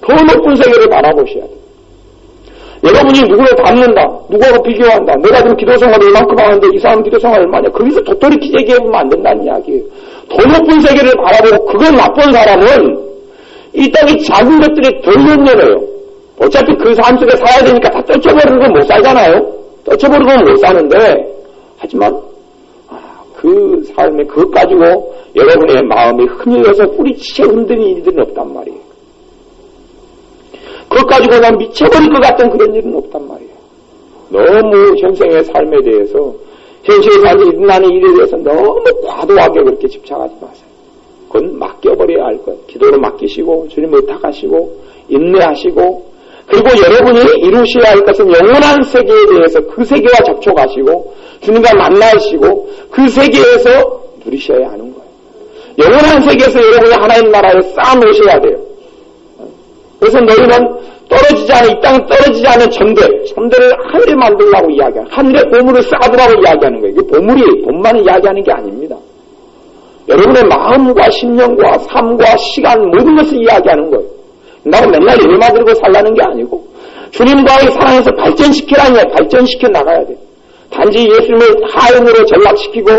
더 높은 세계를 바라보셔야 돼요. 여러분이 누구를 닮는다, 누구하고 비교한다, 내가 지금 기도생활을 얼만큼 하는데 이 사람 기도생활 얼마냐, 거기서 도토리 기재기해보면 안 된다는 이야기예요. 더 높은 세계를 바라보고 그걸 맛본 사람은 이 땅이 작은 것들이 덜 연연해요. 어차피 그 삶 속에 살아야 되니까 다 떨쳐버리는 건 못 살잖아요. 떨쳐버리는 건 못 사는데, 하지만 그 삶에 그것 가지고 여러분의 마음이 흔들려서 뿌리치게 흔드는 일들은 없단 말이에요. 그것 가지고 난 미쳐버릴 것 같은 그런 일은 없단 말이에요. 너무 현생의 삶에 대해서, 현실에서 일어나는 일에 대해서 너무 과도하게 그렇게 집착하지 마세요. 그건 맡겨버려야 할 것. 기도로 맡기시고, 주님 의탁하시고, 인내하시고, 그리고 여러분이 이루셔야 할 것은 영원한 세계에 대해서 그 세계와 접촉하시고, 주님과 만나시고, 그 세계에서 누리셔야 하는 거예요. 영원한 세계에서 여러분이 하나님 나라에 쌓아놓으셔야 돼요. 그래서 너희는 떨어지지 않은, 이 땅에 떨어지지 않은 천대를 하늘에 만들라고 이야기하는, 하늘에 보물을 쌓아두라고 이야기하는 거예요. 이게 보물이, 돈만을 이야기하는 게 아닙니다. 여러분의 마음과 심령과 삶과 시간, 모든 것을 이야기하는 거예요. 나는 맨날 예배만 들고 살라는 게 아니고, 주님과의 사랑에서 발전시키라니, 발전시켜 나가야 돼요. 단지 예수님을 하인으로 전락시키고,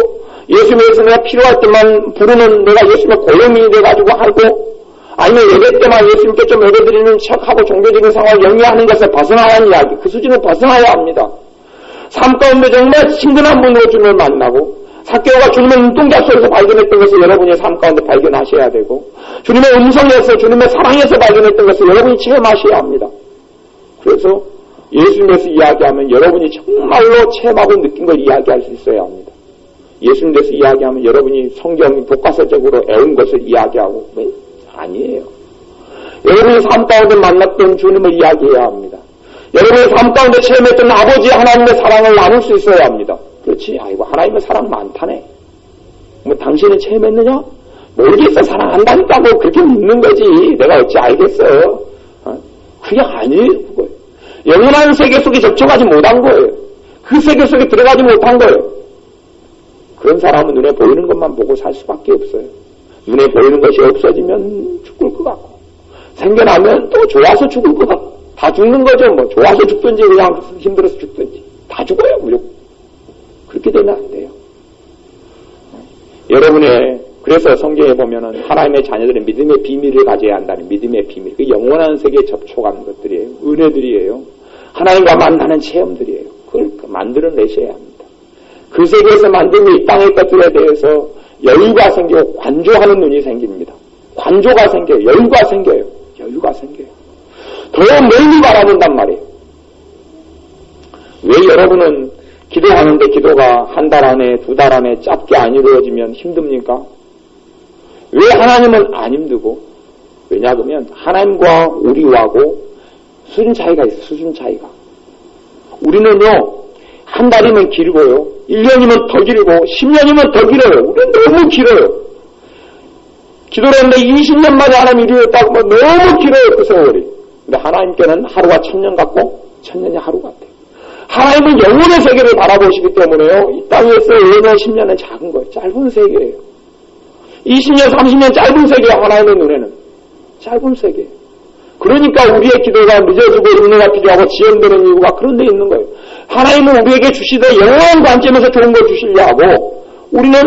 예수님에서 내가 필요할 때만 부르는 내가 예수님의 고용인이 돼가지고 하고, 아니면 예배 때만 예수님께 좀 예배드리는 척하고 종교적인 상황을 영위하는 것을 벗어나야 이야기. 그 수준을 벗어나야 합니다. 삶 가운데 정말 친근한 분으로 주님을 만나고, 삭개오가 주님의 눈동자 속에서 발견했던 것을 여러분이 삶 가운데 발견하셔야 되고, 주님의 음성에서, 주님의 사랑에서 발견했던 것을 여러분이 체험하셔야 합니다. 그래서 예수님에서 이야기하면 여러분이 정말로 체험하고 느낀 걸 이야기할 수 있어야 합니다. 예수님 대해서 이야기하면 여러분이 성경 교과서적으로 애운 것을 이야기하고, 아니에요. 여러분이 삶 가운데 만났던 주님을 이야기해야 합니다. 여러분의 삶 가운데 체험했던 아버지 하나님의 사랑을 나눌 수 있어야 합니다. 그렇지, 아이고 하나님의 사랑 많다네. 뭐 당신은 체험했느냐? 모르겠어, 사랑한다니까 뭐 그렇게 믿는 거지. 내가 어찌 알겠어. 그게 아니에요, 그거예요. 영원한 세계 속에 접촉하지 못한 거예요. 그 세계 속에 들어가지 못한 거예요. 그런 사람은 눈에 보이는 것만 보고 살 수밖에 없어요. 눈에 보이는 것이 없어지면 죽을 것 같고, 생겨나면 또 좋아서 죽을 것 같고, 다 죽는 거죠. 뭐 좋아서 죽든지 그냥 힘들어서 죽든지 다 죽어요, 무조건. 그렇게 되면 안 돼요. 여러분의, 그래서 성경에 보면은 하나님의 자녀들은 믿음의 비밀을 가져야 한다는 믿음의 비밀. 그 영원한 세계에 접촉하는 것들이에요. 은혜들이에요. 하나님과 만나는 체험들이에요. 그걸 만들어내셔야 합니다. 그 세계에서 만든 이 땅의 것들에 대해서 여유가 생기고 관조하는 눈이 생깁니다. 관조가 생겨요. 여유가 생겨요. 여유가 생겨요. 더 멀리 바라본단 말이에요. 왜 여러분은 기도하는데 기도가 한 달 안에, 두 달 안에 짧게 안 이루어지면 힘듭니까? 왜 하나님은 안 힘들고? 왜냐하면 하나님과 우리하고 수준 차이가 있어요. 수준 차이가. 우리는요, 한 달이면 길고요, 1년이면 더 길고, 10년이면 더 길어요. 우리는 너무 길어요. 기도를 했는데 20년 만에 하나님 이루었다고 하면 너무 길어요, 그 세월이. 근데 하나님께는 하루가 1000년 같고 1000년이 하루 같아요. 하나님은 영혼의 세계를 바라보시기 때문에요, 이 땅에서 5년, 10년은 작은 거예요. 짧은 세계예요. 20년, 30년 짧은 세계예요. 하나님의 눈에는 짧은 세계예요. 그러니까 우리의 기도가 늦어지고 인내가 필요하고 지연되는 이유가 그런 데 있는 거예요. 하나님은 우리에게 주시되 영원한 관점에서 좋은 걸 주시려고, 우리는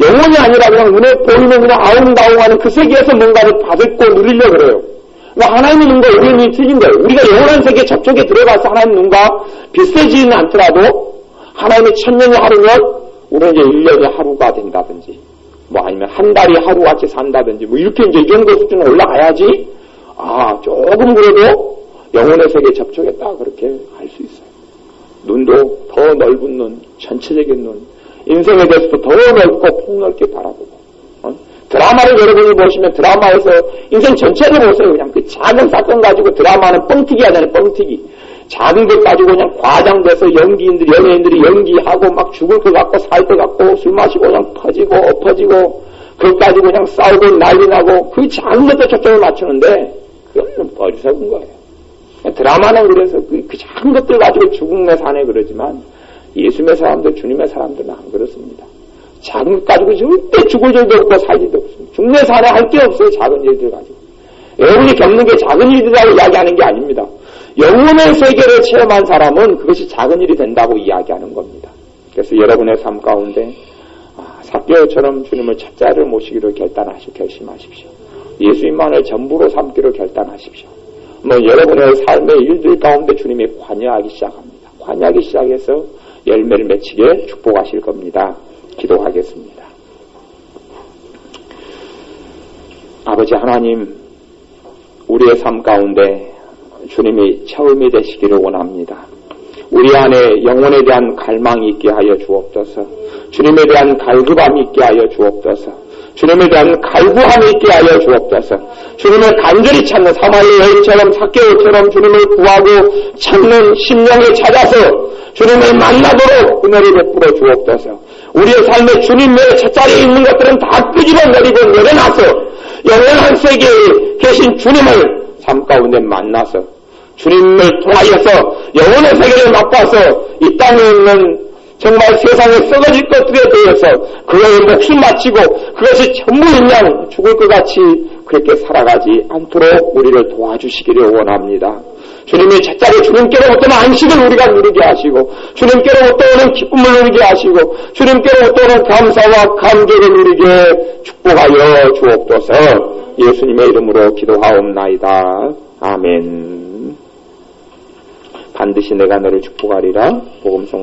영혼이 아니라 그냥 눈에 보이는 그냥 아웅다웅하는 그 세계에서 뭔가를 받고 누리려고 그래요. 그러니까 하나님의 눈과 우리의 눈이 틀린 거예요. 우리가 영원한 세계 접촉에 들어가서 하나님 눈과 비슷해지는 않더라도 하나님의 1000년이 하루면 우리는 이제 1년이 하루가 된다든지, 뭐 아니면 한 달이 하루같이 산다든지, 뭐 이렇게 이제 이 정도 수준으로 올라가야지, 조금 그래도 영혼의 세계에 접촉했다, 그렇게 할 수 있어요. 눈도 더 넓은 눈, 전체적인 눈, 인생에 대해서도 더 넓고 폭넓게 바라보고, 드라마를 여러분이 보시면 드라마에서 인생 전체를 보세요. 그냥 그 작은 사건 가지고 드라마는 뻥튀기 하잖아요, 뻥튀기. 작은 것 가지고 그냥 과장돼서 연기인들이, 연예인들이 연기하고 막 죽을 것 같고 살 것 같고 술 마시고 그냥 퍼지고 엎어지고, 그것 가지고 그냥 싸우고 난리 나고, 그 작은 것에 초점을 맞추는데 그건 어리석은 거예요. 드라마는 그래서 그 작은 것들 가지고 죽음에 사네 그러지만, 예수님의 사람들, 주님의 사람들은 안 그렇습니다. 작은 것 가지고 절대 죽을 일도 없고 살 일도 없습니다. 죽네 사네 할 게 없어요, 작은 일들 가지고. 여러분이 겪는 게 작은 일이라고 이야기하는 게 아닙니다. 영혼의 세계를 체험한 사람은 그것이 작은 일이 된다고 이야기하는 겁니다. 그래서 여러분의 삶 가운데 삭개오처럼 주님을 첫 자리를 모시기로 결심하십시오. 예수님만을 전부로 삼기로 결단하십시오. 여러분의 삶의 일들 가운데 주님이 관여하기 시작합니다. 관여하기 시작해서 열매를 맺히게 축복하실 겁니다. 기도하겠습니다. 아버지 하나님, 우리의 삶 가운데 주님이 처음이 되시기를 원합니다. 우리 안에 영혼에 대한 갈망이 있게 하여 주옵소서. 주님에 대한 갈급함이 있게 하여 주옵소서. 주님에 대한 갈구함이 있게 하여 주옵소서. 주님을 간절히 찾는 사마리아 여인처럼 삭개오처럼 주님을 구하고 찾는 심령에 찾아서 주님을 만나도록 은혜를 베풀어 주옵소서. 우리의 삶에 주님의 첫자리에 있는 것들은 다 끄집어내리고 내려놔서 영원한 세계에 계신 주님을 삶 가운데 만나서 주님을 통하여서 영혼의 세계를 맛봐서 이 땅에 있는 정말 세상에 썩어질 것들에 대해서 그거에 목숨 바치고 그것이 전부인 양 죽을 것 같이 그렇게 살아가지 않도록 우리를 도와주시기를 원합니다. 주님의 첫자리 주님께로부터 안식을 우리가 누리게 하시고 주님께로부터 오는 기쁨을 누리게 하시고 주님께로부터 오는 감사와 감격을 누리게 축복하여 주옵소서. 예수님의 이름으로 기도하옵나이다. 아멘. 반드시 내가 너를 축복하리라. 복음성